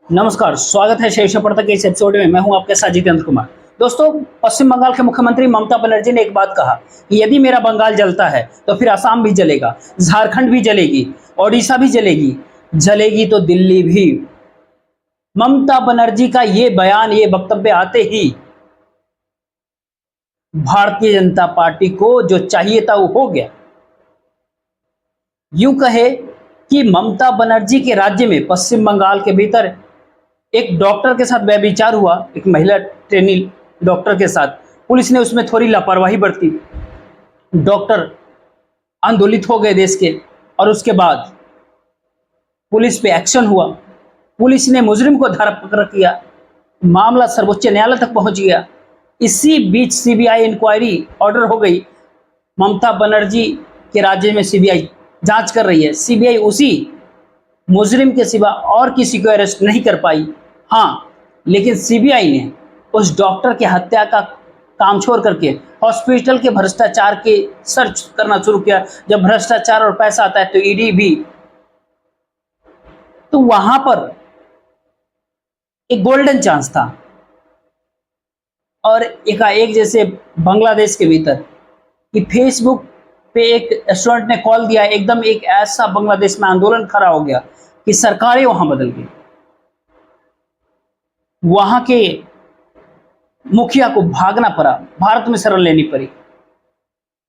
नमस्कार, स्वागत है शीर्ष पड़ता के इस एपिसोड में। मैं हूं आपके साथ जितेंद्र कुमार। दोस्तों, पश्चिम बंगाल के मुख्यमंत्री ममता बनर्जी ने एक बात कहा कि यदि मेरा बंगाल जलता है तो फिर असम भी जलेगा, झारखंड भी जलेगी, ओडिशा भी जलेगी, जलेगी तो दिल्ली भी। ममता बनर्जी का ये बयान, ये वक्तव्य आते ही भारतीय जनता पार्टी को जो चाहिए था वो हो गया। यूं कहे कि ममता बनर्जी के राज्य में, पश्चिम बंगाल के भीतर एक डॉक्टर के साथ व्यभिचार हुआ, एक महिला ट्रेनी डॉक्टर के साथ। पुलिस ने उसमें थोड़ी लापरवाही बरती, डॉक्टर आंदोलित हो गए देश के, और उसके बाद पुलिस पे एक्शन हुआ। पुलिस ने मुजरिम को धर पकड़ किया, मामला सर्वोच्च न्यायालय तक पहुंच गया। इसी बीच सीबीआई इंक्वायरी ऑर्डर हो गई। ममता बनर्जी के राज्य में सीबीआई जांच कर रही है। सीबीआई उसी मुजरिम के सिवा और किसी को अरेस्ट नहीं कर पाई। हाँ, लेकिन सीबीआई ने उस डॉक्टर की हत्या का काम छोड़ करके हॉस्पिटल के भ्रष्टाचार के सर्च करना शुरू किया। जब भ्रष्टाचार और पैसा आता है तो ईडी भी। तो वहां पर एक गोल्डन चांस था, और एकाएक जैसे बांग्लादेश के भीतर कि फेसबुक पे एक स्टूडेंट ने कॉल दिया, एकदम एक ऐसा बांग्लादेश में आंदोलन खड़ा हो गया कि सरकारें वहां बदल गई। वहां के मुखिया को भागना पड़ा, भारत में शरण लेनी पड़ी।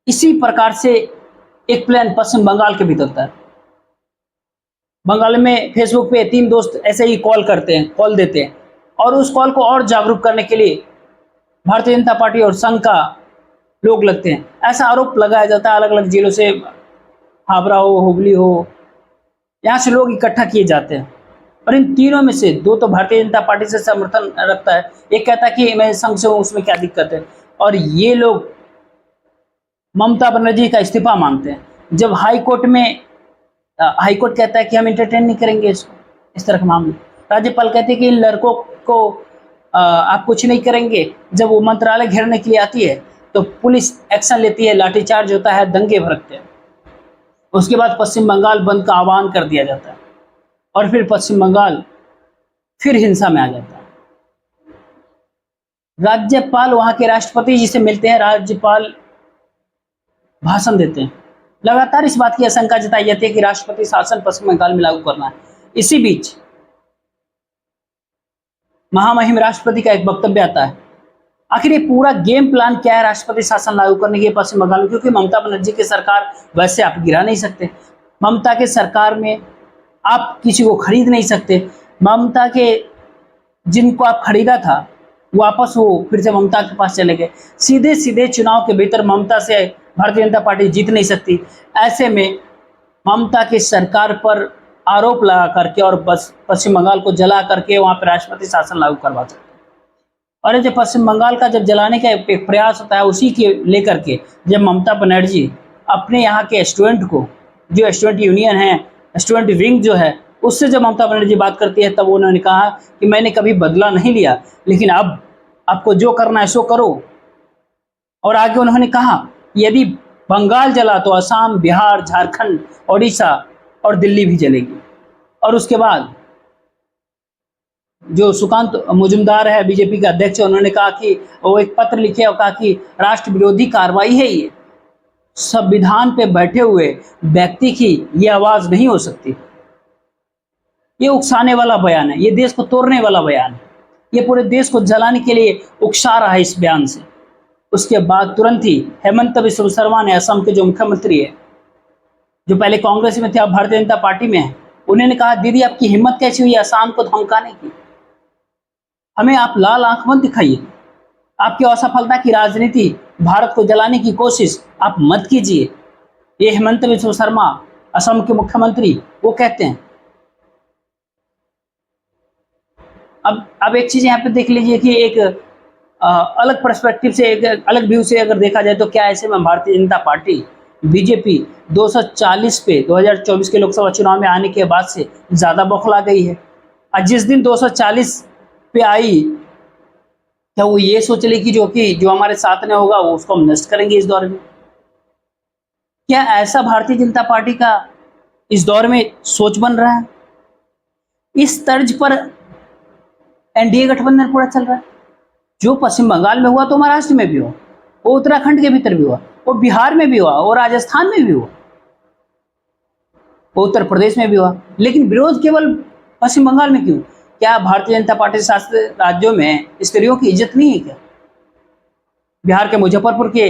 इसी प्रकार से एक प्लान पश्चिम बंगाल के भीतर था। बंगाल में फेसबुक पे 3 दोस्त ऐसे ही कॉल करते हैं, कॉल देते हैं, और उस कॉल को और जागरूक करने के लिए भारतीय जनता पार्टी और संघ का लोग लगते हैं। ऐसा आरोप लगाया जाता है अलग अलग जिलों से, हावड़ा हो, हुगली हो, यहाँ से लोग इकट्ठा किए जाते हैं। और इन तीनों में से 2 तो भारतीय जनता पार्टी से समर्थन रखता है, एक कहता है कि मैं संघ से हूं, उसमें क्या दिक्कत है। और ये लोग ममता बनर्जी का इस्तीफा मांगते हैं। जब हाईकोर्ट हाईकोर्ट कहता है कि हम इंटरटेन नहीं करेंगे इसको, इस तरह का मामला, राज्यपाल कहते हैं कि इन लड़कों को आप कुछ नहीं करेंगे। जब वो मंत्रालय घेरने के लिए आती है तो पुलिस एक्शन लेती है, लाठीचार्ज होता है, दंगे भड़कते हैं। उसके बाद पश्चिम बंगाल बंद का आह्वान कर दिया जाता है, और फिर पश्चिम बंगाल फिर हिंसा में आ जाता है। राज्यपाल वहां के राष्ट्रपति जी से मिलते हैं, राज्यपाल भाषण देते हैं। लगातार इस बात की आशंका जताई जाती है कि राष्ट्रपति शासन पश्चिम बंगाल में लागू करना है। इसी बीच महामहिम राष्ट्रपति का एक वक्तव्य आता है। आखिर ये पूरा गेम प्लान क्या है राष्ट्रपति शासन लागू करने के पश्चिम बंगाल में? क्योंकि ममता बनर्जी की सरकार वैसे आप गिरा नहीं सकते। ममता के सरकार में आप किसी को खरीद नहीं सकते। ममता के जिनको आप खरीदा था वापस वो फिर से ममता के पास चले गए। सीधे सीधे चुनाव के भीतर ममता से भारतीय जनता पार्टी जीत नहीं सकती। ऐसे में ममता की सरकार पर आरोप लगा करके और बस पश्चिम बंगाल को जला करके वहां पर राष्ट्रपति शासन लागू करवा सकते। और ये जो पश्चिम बंगाल का जब जलाने का एक प्रयास होता है, उसी के लेकर के जब ममता बनर्जी अपने यहाँ के स्टूडेंट को, जो स्टूडेंट यूनियन है, स्टूडेंट विंग जो है, उससे जब ममता बनर्जी बात करती है, तब उन्होंने कहा कि मैंने कभी बदला नहीं लिया, लेकिन अब आपको जो करना है सो करो। और आगे उन्होंने कहा यदि बंगाल जला तो असम, बिहार, झारखंड, ओडिशा और दिल्ली भी जलेगी। और उसके बाद जो सुकांत मुजुमदार है, बीजेपी के अध्यक्ष, उन्होंने कहा कि वो एक पत्र लिखे और कहा कि राष्ट्र विरोधी कार्रवाई है ये, संविधान पे बैठे हुए व्यक्ति की ये आवाज नहीं हो सकती। ये उकसाने वाला बयान है, ये देश को तोड़ने वाला बयान है, ये पूरे देश को जलाने के लिए उकसा रहा है इस बयान से। उसके बाद तुरंत ही हेमंत बिस्व शर्मा ने, असम के जो मुख्यमंत्री है, जो पहले कांग्रेस में थे अब भारतीय जनता पार्टी में है, उन्होंने कहा दीदी आपकी हिम्मत कैसी हुई असम को धमकाने की? हमें आप लाल आंख मत दिखाइए। आपकी असफलता की राजनीति, भारत को जलाने की कोशिश आप मत कीजिए। ये हेमंत बिस्व शर्मा, असम के मुख्यमंत्री, वो कहते हैं। अब एक चीज यहाँ पे देख लीजिए कि एक अलग पर्सपेक्टिव से, एक अलग व्यू से अगर देखा जाए तो क्या ऐसे में भारतीय जनता पार्टी, बीजेपी 240 पे 2024 के लोकसभा चुनाव में आने के बाद से ज्यादा बौखला गई है। आज जिस दिन 240 पे आई, क्या वो ये सोच ले कि जो हमारे साथ में होगा वो उसको हम नष्ट करेंगे इस दौर में? क्या ऐसा भारतीय जनता पार्टी का इस दौर में सोच बन रहा है? इस तर्ज पर एनडीए गठबंधन पूरा चल रहा है। जो पश्चिम बंगाल में हुआ तो महाराष्ट्र में भी हुआ, वो उत्तराखंड के भीतर भी हुआ, वो बिहार में भी हुआ, वो राजस्थान में भी हुआ, वो उत्तर प्रदेश में भी हुआ। लेकिन विरोध केवल पश्चिम बंगाल में क्यों? क्या भारतीय जनता पार्टी शासित राज्यों में स्त्रियों की इज्जत नहीं है क्या? बिहार के मुजफ्फरपुर के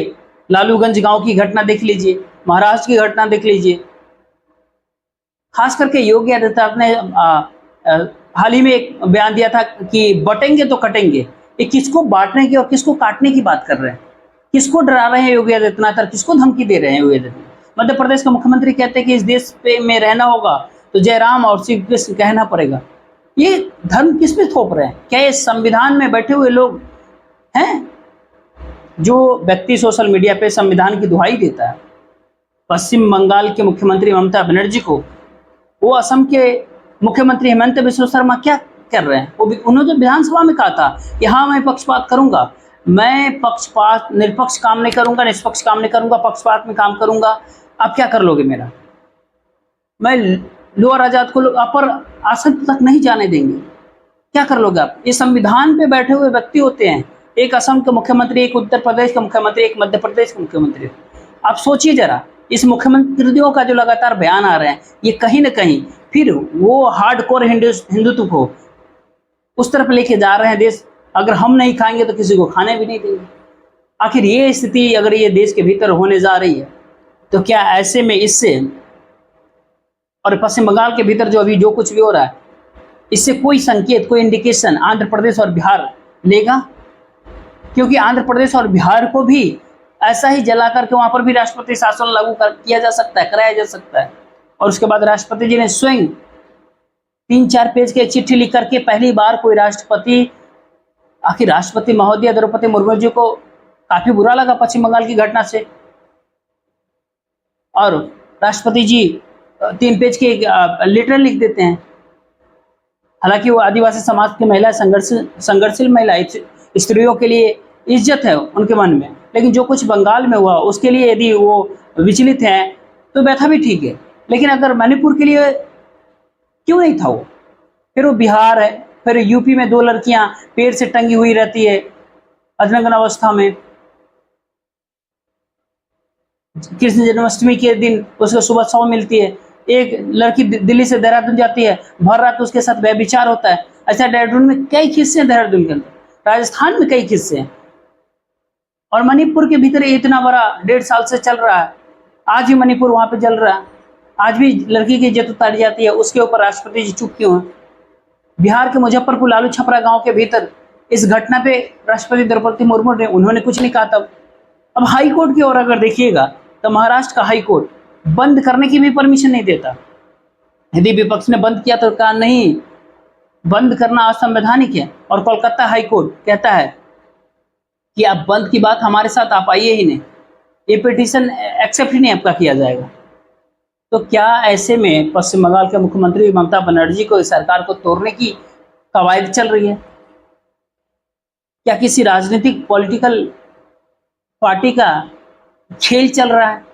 लालूगंज गांव की घटना देख लीजिए, महाराष्ट्र की घटना देख लीजिए। खास करके योगी आदित्यनाथ ने हाल ही में एक बयान दिया था कि बटेंगे तो कटेंगे। ये किसको बांटने की और किसको काटने की बात कर रहे हैं? किसको डरा रहे हैं योगी आदित्यनाथ और किसको धमकी दे रहे हैं योगी आदित्यनाथ? मध्य प्रदेश के मुख्यमंत्री कहते हैं कि इस देश पे में रहना होगा तो जयराम और श्री कृष्ण कहना पड़ेगा। ये धर्म किस पे थोप रहे हैं? क्या ये संविधान में बैठे हुए लोग हैं? जो व्यक्ति सोशल मीडिया पे संविधान की दुहाई देता है, पश्चिम बंगाल के मुख्यमंत्री ममता बनर्जी को, वो असम के मुख्यमंत्री हेमंत बिस्वा शर्मा क्या कर रहे हैं? वो भी उन्होंने विधानसभा में कहा था कि हाँ मैं पक्षपात करूंगा, मैं पक्षपात निष्पक्ष काम नहीं करूंगा, निष्पक्ष काम नहीं करूंगा, पक्षपात में काम करूंगा। आप क्या कर लोगे मेरा? मैं लोअर आजाद को अपर आसन तक नहीं जाने देंगे। क्या कर लोगे आप? ये संविधान पे बैठे हुए व्यक्ति होते हैं, एक असम के मुख्यमंत्री, एक उत्तर प्रदेश का मुख्यमंत्री, एक मध्य प्रदेश का मुख्यमंत्री। आप सोचिए जरा, इस मुख्यमंत्रियों का जो लगातार बयान आ रहे हैं, ये कहीं ना कहीं फिर वो हार्डकोर हिंदुत्व को उस तरफ लेके जा रहे हैं देश। अगर हम नहीं खाएंगे तो किसी को खाने भी नहीं देंगे। आखिर ये स्थिति अगर ये देश के भीतर होने जा रही है तो क्या ऐसे में इससे और पश्चिम बंगाल के भीतर जो अभी जो कुछ भी हो रहा है, इससे कोई संकेत, कोई इंडिकेशन आंध्र प्रदेश और बिहार लेगा? क्योंकि आंध्र प्रदेश और बिहार को भी ऐसा ही जला करके वहां पर भी राष्ट्रपति शासन लागू किया जा सकता है, कराया जा सकता है। और उसके बाद राष्ट्रपति जी ने स्वयं 3-4 पेज की एक चिट्ठी लिख करके पहली बार कोई राष्ट्रपति, आखिर राष्ट्रपति महोदय द्रौपदी मुर्मू जी को काफी बुरा लगा पश्चिम बंगाल की घटना से, और राष्ट्रपति जी 3 पेज के लेटर लिख देते हैं। हालांकि वो आदिवासी समाज की महिला संघर्षशील महिला, स्त्रियों के लिए इज्जत है उनके मन में, लेकिन जो कुछ बंगाल में हुआ उसके लिए यदि वो विचलित हैं तो व्यथा भी ठीक है। लेकिन अगर मणिपुर के लिए क्यों नहीं था वो? फिर वो बिहार है, फिर यूपी में 2 लड़कियां पेड़ से टंगी हुई रहती है अधनग्न अवस्था में, कृष्ण जन्माष्टमी के दिन उसको सुबह 100 मिलती है। एक लड़की दिल्ली से देहरादून जाती है, भर रात उसके साथ व्यभिचार होता है। ऐसा देहरादून में कई किस्से हैं, देहरादून के अंदर, राजस्थान में कई किस्से हैं, और मणिपुर के भीतर इतना बड़ा 1.5 साल से चल रहा है। आज भी मणिपुर वहां पे जल रहा है, आज भी लड़की की इज्जत उतारी जाती है, उसके ऊपर राष्ट्रपति जी चुप क्यों हैं? बिहार के मुजफ्फरपुर लालू छपरा गांव के भीतर इस घटना पे राष्ट्रपति द्रौपदी मुर्मू ने उन्होंने कुछ नहीं कहा तब। अब हाई कोर्ट की ओर अगर देखिएगा तो महाराष्ट्र का हाई कोर्ट बंद करने की भी परमिशन नहीं देता। यदि विपक्ष ने बंद किया तो कहा नहीं, बंद करना असंवैधानिक है, और कोलकाता हाई कोर्ट कहता है कि आप बंद की बात हमारे साथ आप आइए ही नहीं, ये पिटीशन एक्सेप्ट ही नहीं आपका किया जाएगा। तो क्या ऐसे में पश्चिम बंगाल के मुख्यमंत्री ममता बनर्जी को सरकार को तोड़ने की कवायद चल रही है? क्या किसी राजनीतिक पॉलिटिकल पार्टी का खेल चल रहा है?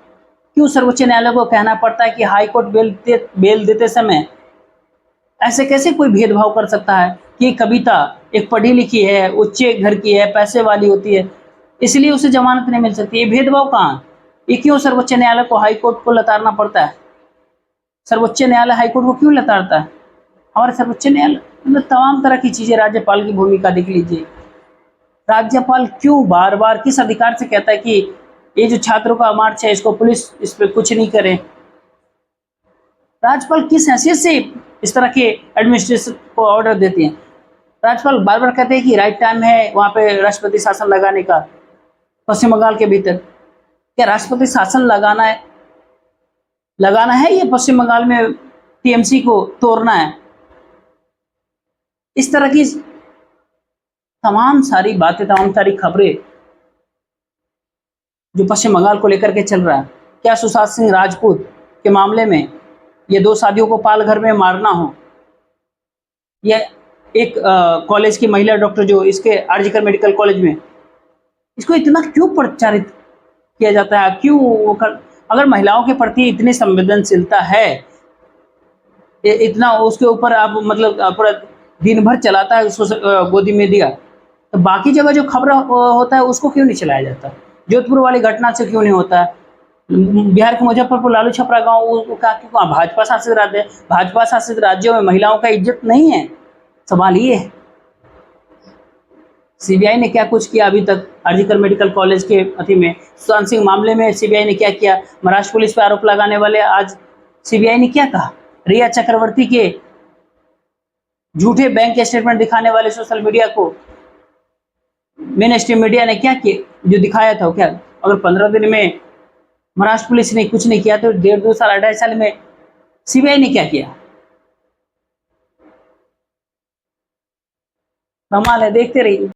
क्यों सर्वोच्च न्यायालय को कहना पड़ता है कि हाई कोर्ट बेल देते समय ऐसे कैसे कोई भेदभाव कर सकता है कि कविता एक पढ़ी लिखी है, उच्च घर की है, पैसे वाली होती है, इसलिए उसे जमानत नहीं मिल सकती? ये भेदभाव कहाँ? ये क्यों सर्वोच्च न्यायालय को हाई कोर्ट को लताड़ना पड़ता है? सर्वोच्च न्यायालय हाई कोर्ट को क्यों लताड़ता है? हमारे सर्वोच्च न्यायालय मतलब तमाम तरह की चीजें, राज्यपाल की भूमिका देख लीजिए, राज्यपाल क्यों बार बार किस अधिकार से कहता है कि ये जो छात्रों का मार्च है इसको पुलिस इस पर कुछ नहीं करे? राज्यपाल किस हैसियत से इस तरह के एडमिनिस्ट्रेशन को ऑर्डर देती है? राज्यपाल बार बार कहते हैं कि राइट टाइम है वहां पे राष्ट्रपति शासन लगाने का पश्चिम बंगाल के भीतर। क्या राष्ट्रपति शासन लगाना है या पश्चिम बंगाल में टीएमसी को तोड़ना है? इस तरह की तमाम सारी बातें, तमाम सारी खबरें जो पश्चिम बंगाल को लेकर के चल रहा है। क्या सुशांत सिंह राजपूत के मामले में ये 2 शादियों को पाल घर में मारना हो, या एक कॉलेज की महिला डॉक्टर जो इसके आरजीकर मेडिकल कॉलेज में, इसको इतना क्यों प्रचारित किया जाता है? क्यों अगर महिलाओं के प्रति इतनी संवेदनशीलता है, इतना उसके ऊपर आप मतलब पूरा दिन भर चलाता है गोदी मीडिया, तो बाकी जगह जो खबर होता है उसको क्यों नहीं चलाया जाता? जोधपुर वाली घटना से क्यों नहीं होता है? बिहार के मुजफ्फरपुर लालू छपरा गांव वो का क्यों भाजपा शासित राज्य है? भाजपा शासित राज्यों में महिलाओं का इज्जत नहीं है? सवाल ये है। सीबीआई ने क्या कुछ किया अभी तक? आरजीकर मेडिकल कॉलेज के अथी में सुशांत सिंह मामले में सीबीआई ने क्या किया? महाराष्ट्र पुलिस पे आरोप लगाने वाले आज सीबीआई ने क्या कहा? रिया चक्रवर्ती के झूठे बैंक स्टेटमेंट दिखाने वाले सोशल मीडिया को मेन स्ट्रीम मीडिया ने क्या किया? जो दिखाया था क्या? अगर 15 दिन में महाराष्ट्र पुलिस ने कुछ नहीं किया तो 1.5-2 साल 2.5 साल में सीबीआई ने क्या किया? कमाल है, देखते रहिए।